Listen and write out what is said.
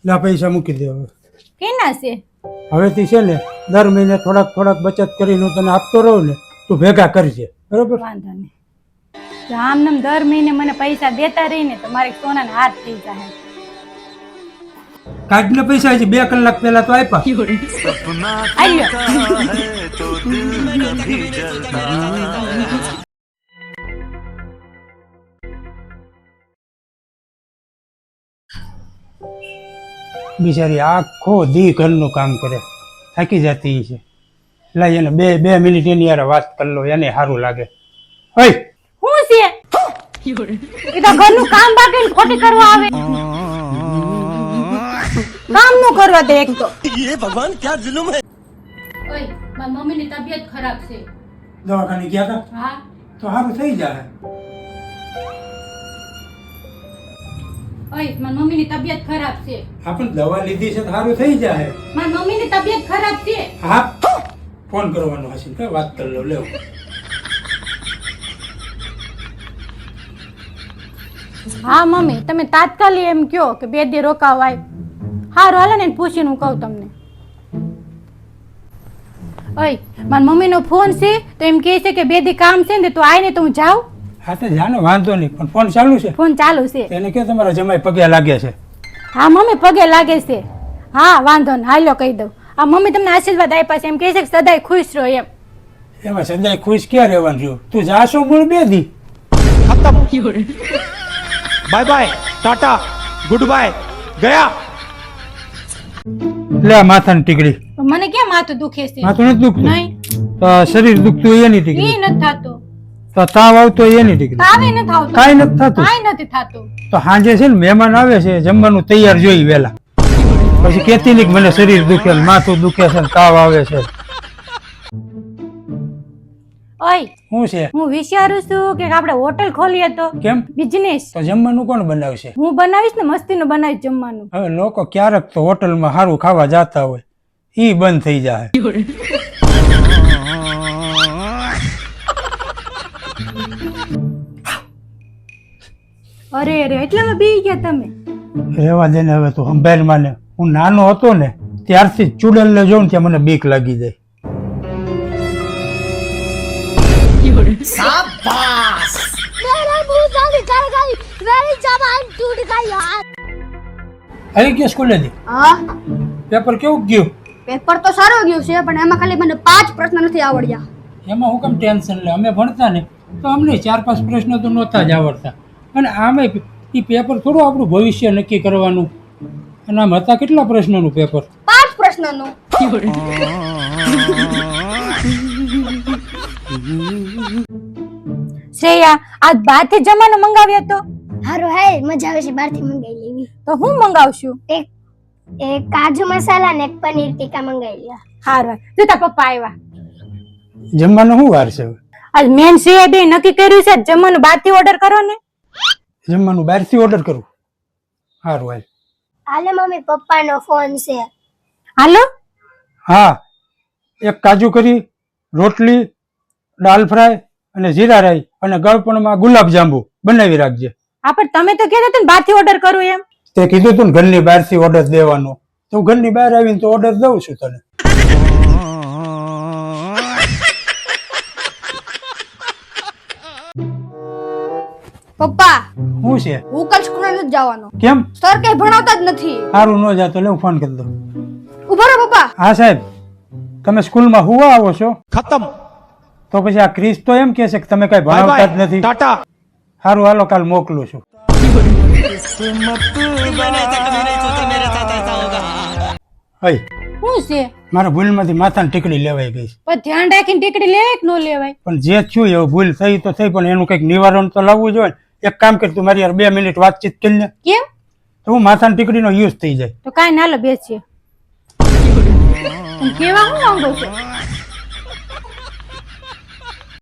લા પૈસા મૂકી દે હવે. કેના છે? હવેથી છે ને દર મહિને થોડાક થોડાક બચત કરીને હું તને આપતો રહું ને, તું ભેગા કરજે, બરોબર? વાંધો નહીં. જો આમ નામ દર મહિને મને પૈસા દેતા રહીને તો મારે સોનાના હાથ થઈ જાય. કાઢને પૈસા હજી 2 કલાક પહેલા તો આપ્યા. આલ્યો. બિચારી આખો દી ઘરનું કામ કરે, થાકી જતી છે. લાય એને બે મિનિટ એની યાર વાત કરી લો, એને સારું લાગે. ઓય હું છે? એ તો ઘરનું કામ બાકીને ખોટી કરવા આવે. કામ નું કરવા દે એક તો. ये भगवान क्या जुल्म है. ઓય, મારી મમ્મીની તબિયત ખરાબ છે. દવાખાને ગયા હતા હા. તો સારું થઈ જાય. ઓય, મારી મમ્મીની તબિયત ખરાબ છે. આપણે દવા લીધી છે તો સારું થઈ જાય. મારી મમ્મીની તબિયત ખરાબ છે. હા, ફોન કરવાનો હશે કે વાત કરી લો. લેવો હા મમ્મી, તમે તાત્કાલિક એમ કહો કે 2 દી રોકાવાય. હારું હાલે ને પૂછીને હું કહું તમને. ઓય, મારી મમ્મીનો ફોન છે તો એમ કહે છે કે 2 દી કામ છે ને તો આવીને તો હું જાઉં. હા તો જાને, વાંધો નહીં, પણ ફોન ચાલુ છે. ફોન ચાલુ છે. એને કે તમારા જમાઈ પગે લાગે છે. હા મમ્મી પગે લાગે છે. હા વાંધો નહીં, હાલો કહી દઉં. આ મમ્મી તમને આશીર્વાદ આપ્યા છે, એમ કહે છે કે સદાય ખુશ રહો એમ. એમાં સદાય ખુશ ક્યાં રહેવાનું રહ્યું? તું જાશો મૂળ 2 દી. खत्म. Bye bye, tata, goodbye, गया. લે આ માથાની ટીકડી. મને ક્યાં માથું દુખે છે? માથું નથી દુખતું? નહીં. તો શરીર દુખતું હોય એની ઈ ટીકડી. નથી થાતો. તો તાવ આવતો હોય એની ટીકડી. તાવે નથી આવતો. કાંઈ નથી થતું. કાંઈ નથી થાતું. તો સાંજે છે ને મહેમાન આવે છે, જમવાનું તૈયાર જોઈ વેલા. પછી કેતી નહીં કે મને શરીર દુખે ને માથું દુખે છે ને તાવ આવે છે. ઓય, શું છે? હું વિચારું છું કે આપણે હોટલ ખોલીએ તો. કેમ? બિઝનેસ. તો જમવાનું કોણ બનાવશે? હું બનાવીશ ને, મસ્તીનું બનાવીશ જમવાનું. હવે લોકો ક્યારેક તો હોટલમાં સારું ખાવા જતા હોય, ઈ બંધ થઈ જાય. અરે અરે, એટલામાં બી ગયા તમે? રહેવા દે ને હવે તો. સંભાળ માને, હું નાનો હતો ને ત્યારથી ચૂડેલ ને જોઉં ત્યાં મને બીક લાગી જાય. मेरा मुंह से निकल गई, मेरी जबान टूट गई यार. આવી ગયો સ્કૂલેથી? હા, પેપર કેવું ગયું? પેપર તો સારું ગયું છે પણ એમાં ખાલી મને 5 પ્રશ્ન નથી આવડ્યા. એમાં હું કેમ ટેન્શન લે? અમે ભણતા ને તો અમને 4-5 પ્રશ્નો તો નહોતા જ આવડતા. અને આમે એ પેપર થોડું આપણું ભવિષ્ય નક્કી કરવાનું. અને આમ હતા કેટલા પ્રશ્નોનું પેપર? 5 પ્રશ્નનું. શ્રેયા, આજ બહારથી જમવાનું મંગાવ્યો તો? હારું હે, મજા આવે છે બહારથી મંગાવી લેવી. તો હું મંગાવશું? એક કાજુ મસાલા ને એક પનીર ટીકા મંગાવી લ્યા. હારું, જો તારા પપ્પા આવ્યા. જમવાનો શું વાર છે? આજ મેન શ્રેયા બે નક્કી કર્યું છે જમવાનું બહારથી ઓર્ડર કરો ને. જમવાનું બહારથી ઓર્ડર કરું? સારું હાલ. હાલે મમ્મી, પપ્પાનો ફોન છે. હાલો. હા, એક કાજુ કરી, રોટલી, દાલ ફ્રાય અને જીરા રાઈ અને ગળપણમાં ગુલાબ જાંબુ બનાવી રાખજે. હા પણ તમે તો કહેતા હતા ને બહારથી ઓર્ડર કરું એમ. તે કીધું તું ને ઘરની બહારથી ઓર્ડર દેવાનો, તો હું ઘરની બહાર આવીને તો ઓર્ડર દઉં છું તને. પપ્પા, શું છે? હું કાલ સ્કૂલે નથી જવાનો. કેમ? સર કઈ ભણાવતા જ નથી. સારું ન જાતો લે, હું ફોન કરી દઉં. ઉભા રહો પપ્પા. હા સાહેબ, તમે સ્કૂલમાં હુવા આવો છો? खत्म. તો પછી આ ક્રિસ તો એમ કે છે કે તમે કઈ बाय ભણાવતા જ बाय, નથી. टाटा. સારું હાલો, કાલ મોકલું છું. હઈ, શું છે? મારા ભૂલમાંથી માથાની ટીકડી લેવાઈ ગઈ છે. પણ ધ્યાન રાખીને ટીકડી લેવાય કે ન લેવાય? પણ જે થયું એવું ભૂલ થઈ તો થઈ, પણ એનું કંઈક નિવારણ તો લાવવું જોઈએ ને. એક કામ કર, તું મારી યાર 2 મિનિટ વાતચીત કરી લે, કેમ? તો હું માથાની ટીકડીનો યુઝ થઈ જાય. તો કાંઈ ના લો, બેસીએ. તમે કેવા હું માંગો છો?